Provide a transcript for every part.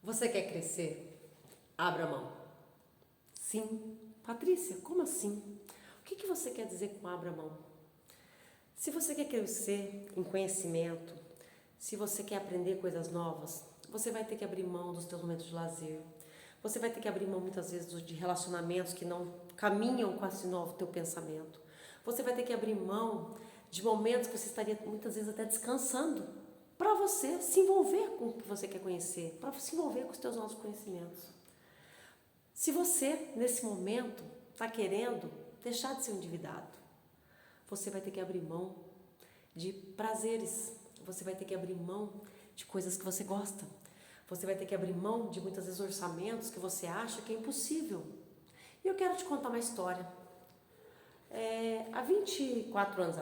Você quer crescer? Abra mão. Sim. Patrícia, como assim? O que você quer dizer com abra mão? Se você quer crescer em conhecimento, se você quer aprender coisas novas, você vai ter que abrir mão dos seus momentos de lazer. Você vai ter que abrir mão muitas vezes de relacionamentos que não caminham com esse novo teu pensamento. Você vai ter que abrir mão de momentos que você estaria muitas vezes até descansando para você se envolver com o que você quer conhecer, para se envolver com os teus novos conhecimentos. Se você, nesse momento, está querendo deixar de ser um endividado, você vai ter que abrir mão de prazeres, você vai ter que abrir mão de coisas que você gosta, você vai ter que abrir mão de muitas vezes orçamentos que você acha que é impossível. E eu quero te contar uma história. Há 24 anos,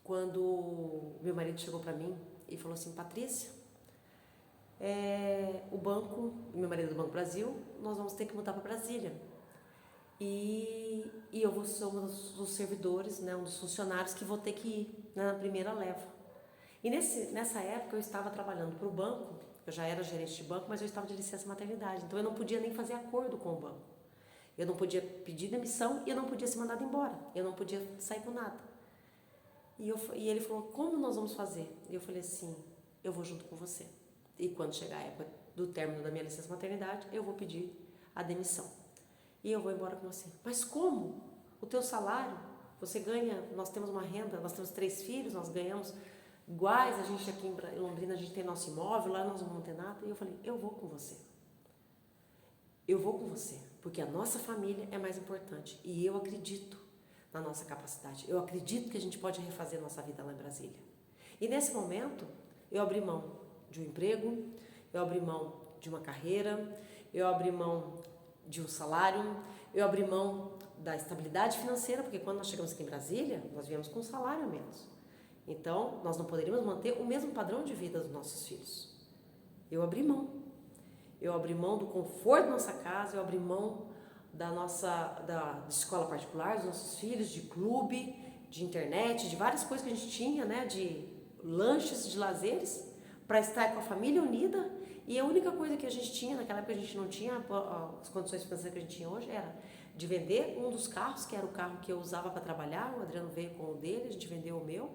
quando meu marido chegou para mim e falou assim: Patrícia, o banco, meu marido é do Banco Brasil, nós vamos ter que mudar para Brasília. E eu vou ser um dos servidores, né, um dos funcionários que vou ter que ir, né, na primeira leva. E nessa época eu estava trabalhando para o banco, eu já era gerente de banco, mas eu estava de licença maternidade, então eu não podia nem fazer acordo com o banco. Eu não podia pedir demissão e eu não podia ser mandado embora, eu não podia sair com nada. E ele falou: como nós vamos fazer? E eu falei assim: eu vou junto com você. E quando chegar a época do término da minha licença maternidade, eu vou pedir a demissão. E eu vou embora com você. Mas como? O teu salário, você ganha, nós temos uma renda, nós temos 3 filhos, nós ganhamos iguais, a gente aqui em Londrina, a gente tem nosso imóvel, lá nós não vamos ter nada. E eu falei: eu vou com você. Eu vou com você, porque a nossa família é mais importante. E eu acredito na nossa capacidade. Eu acredito que a gente pode refazer a nossa vida lá em Brasília. E nesse momento, eu abri mão de um emprego, eu abri mão de uma carreira, eu abri mão de um salário, eu abri mão da estabilidade financeira, porque quando nós chegamos aqui em Brasília, nós viemos com um salário a menos. Então, nós não poderíamos manter o mesmo padrão de vida dos nossos filhos. Eu abri mão. Eu abri mão do conforto da nossa casa, eu abri mão da escola particular dos nossos filhos, de clube, de internet, de várias coisas que a gente tinha, né, de lanches, de lazeres, para estar com a família unida. E a única coisa que a gente tinha, naquela época a gente não tinha as condições financeiras que a gente tinha hoje, era de vender um dos carros, que era o carro que eu usava para trabalhar. O Adriano veio com o dele, a gente vendeu o meu.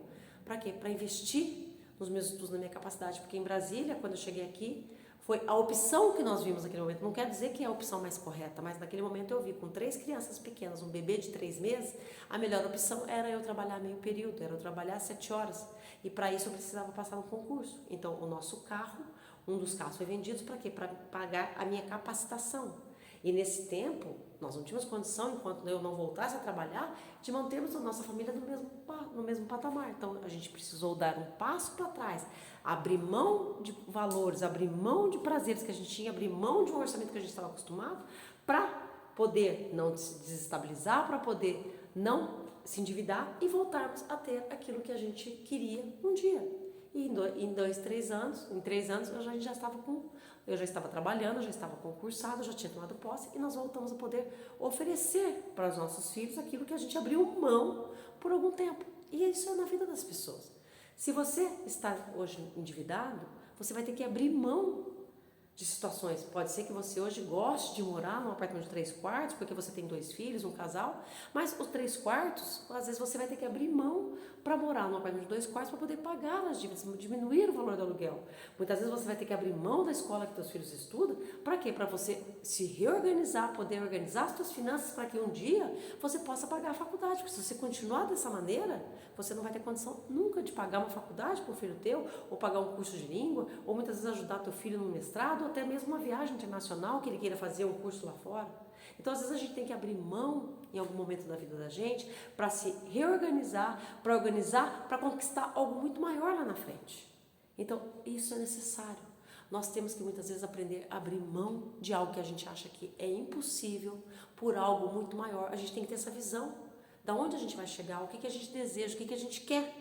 Para quê? Para investir nos meus estudos, na minha capacidade. Porque em Brasília, quando eu cheguei aqui, foi a opção que nós vimos naquele momento. Não quer dizer que é a opção mais correta, mas naquele momento eu vi, com 3 crianças pequenas, um bebê de 3 meses, a melhor opção era eu trabalhar meio período, era eu trabalhar 7 horas. E para isso eu precisava passar no concurso. Então, o nosso carro, um dos carros foi vendido para quê? Para pagar a minha capacitação. E nesse tempo, nós não tínhamos condição, enquanto eu não voltasse a trabalhar, de mantermos a nossa família no mesmo patamar. Então, a gente precisou dar um passo para trás, abrir mão de valores, abrir mão de prazeres que a gente tinha, abrir mão de um orçamento que a gente estava acostumado, para poder não se desestabilizar, para poder não se endividar e voltarmos a ter aquilo que a gente queria um dia. E em 3 anos, eu já estava trabalhando, eu já estava concursado, já tinha tomado posse e nós voltamos a poder oferecer para os nossos filhos aquilo que a gente abriu mão por algum tempo. E isso é na vida das pessoas. Se você está hoje endividado, você vai ter que abrir mão de situações. Pode ser que você hoje goste de morar num apartamento de 3 quartos, porque você tem 2 filhos, um casal, mas os 3 quartos, às vezes você vai ter que abrir mão para morar num apartamento de 2 quartos para poder pagar as dívidas, diminuir o valor do aluguel. Muitas vezes você vai ter que abrir mão da escola que seus filhos estudam, para quê? Para você se reorganizar, poder organizar as suas finanças para que um dia você possa pagar a faculdade, porque se você continuar dessa maneira, você não vai ter condição nunca de pagar uma faculdade para o filho teu, ou pagar um curso de língua, ou muitas vezes ajudar teu filho no mestrado, ou até mesmo uma viagem internacional que ele queira fazer um curso lá fora. Então, às vezes a gente tem que abrir mão em algum momento da vida da gente para se reorganizar, para organizar, para conquistar algo muito maior lá na frente. Então, isso é necessário. Nós temos que muitas vezes aprender a abrir mão de algo que a gente acha que é impossível por algo muito maior. A gente tem que ter essa visão. Da onde a gente vai chegar, o que a gente deseja, o que a gente quer.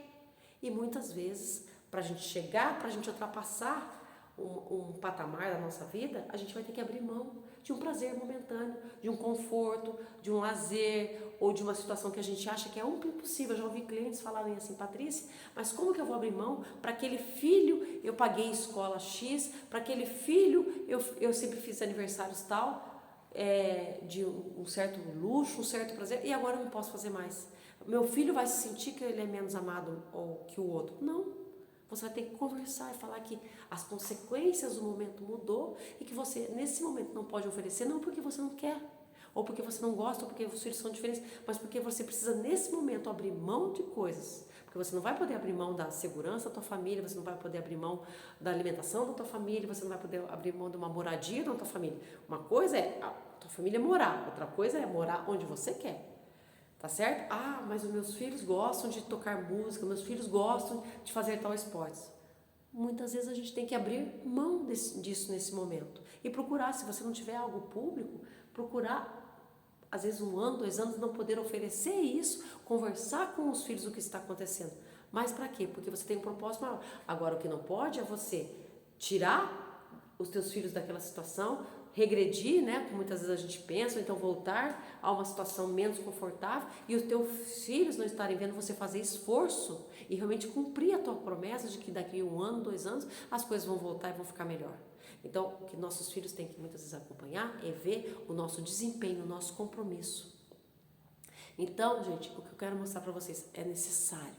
E muitas vezes, para a gente chegar, para a gente ultrapassar um patamar da nossa vida, a gente vai ter que abrir mão de um prazer momentâneo, de um conforto, de um lazer ou de uma situação que a gente acha que é impossível. Eu já ouvi clientes falarem assim: Patrícia, mas como que eu vou abrir mão para aquele filho eu paguei escola X, para aquele filho eu sempre fiz aniversários tal, de um certo luxo, um certo prazer, e agora eu não posso fazer mais. Meu filho vai se sentir que ele é menos amado ou que o outro. Não. Você vai ter que conversar e falar que as consequências do momento mudou e que você, nesse momento, não pode oferecer, não porque você não quer, ou porque você não gosta, ou porque os filhos são diferentes, mas porque você precisa, nesse momento, abrir mão de coisas. Porque você não vai poder abrir mão da segurança da tua família, você não vai poder abrir mão da alimentação da tua família, você não vai poder abrir mão de uma moradia da tua família. Uma coisa é a tua família morar, outra coisa é morar onde você quer. Tá certo? Ah, mas os meus filhos gostam de tocar música, meus filhos gostam de fazer tal esporte. Muitas vezes a gente tem que abrir mão disso nesse momento. E procurar, se você não tiver algo público, procurar, às vezes 1 ano, 2 anos, não poder oferecer isso, conversar com os filhos o que está acontecendo. Mas para quê? Porque você tem um propósito maior. Agora, o que não pode é você tirar os teus filhos daquela situação, regredir, né, como muitas vezes a gente pensa, ou então voltar a uma situação menos confortável e os teus filhos não estarem vendo você fazer esforço e realmente cumprir a tua promessa de que daqui 1 ano, 2 anos, as coisas vão voltar e vão ficar melhor. Então, o que nossos filhos têm que muitas vezes acompanhar é ver o nosso desempenho, o nosso compromisso. Então, gente, o que eu quero mostrar para vocês é necessário.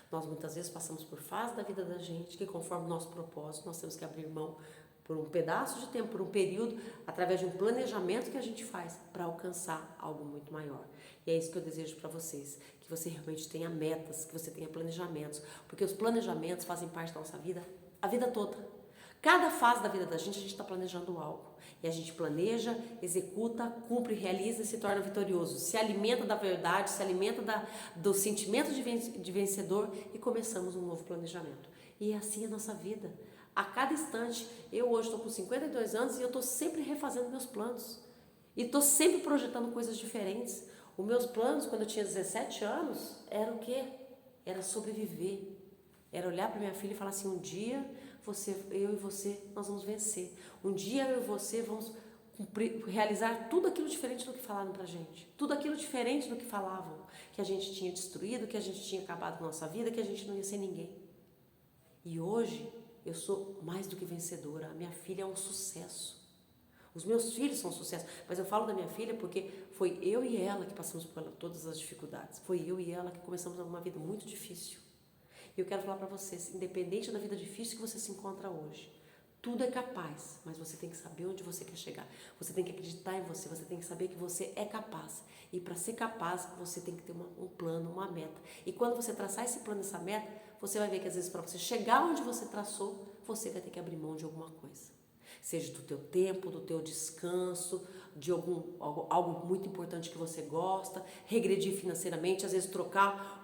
Nós muitas vezes passamos por fases da vida da gente que, conforme o nosso propósito, nós temos que abrir mão por um pedaço de tempo, por um período, através de um planejamento que a gente faz para alcançar algo muito maior. E é isso que eu desejo para vocês, que você realmente tenha metas, que você tenha planejamentos, porque os planejamentos fazem parte da nossa vida, a vida toda. Cada fase da vida da gente, a gente está planejando algo. E a gente planeja, executa, cumpre, realiza e se torna vitorioso. Se alimenta da verdade, se alimenta do sentimento de vencedor e começamos um novo planejamento. E é assim a nossa vida. A cada instante, eu hoje estou com 52 anos e eu estou sempre refazendo meus planos. E estou sempre projetando coisas diferentes. Os meus planos, quando eu tinha 17 anos, era o quê? Era sobreviver. Era olhar para minha filha e falar assim: um dia eu e você, nós vamos vencer. Um dia eu e você vamos realizar tudo aquilo diferente do que falaram pra gente. Tudo aquilo diferente do que falavam. Que a gente tinha destruído, que a gente tinha acabado com a nossa vida, que a gente não ia ser ninguém. E hoje eu sou mais do que vencedora. A minha filha é um sucesso. Os meus filhos são um sucesso. Mas eu falo da minha filha porque foi eu e ela que passamos por todas as dificuldades. Foi eu e ela que começamos uma vida muito difícil. E eu quero falar para vocês, independente da vida difícil que você se encontra hoje, tudo é capaz, mas você tem que saber onde você quer chegar. Você tem que acreditar em você, você tem que saber que você é capaz. E para ser capaz, você tem que ter um plano, uma meta. E quando você traçar esse plano, essa meta, você vai ver que às vezes para você chegar onde você traçou, você vai ter que abrir mão de alguma coisa. Seja do teu tempo, do teu descanso, de algo muito importante que você gosta, regredir financeiramente, às vezes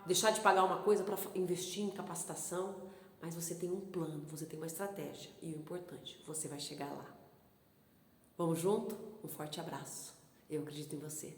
deixar de pagar uma coisa para investir em capacitação, mas você tem um plano, você tem uma estratégia e o importante, você vai chegar lá. Vamos junto? Um forte abraço. Eu acredito em você.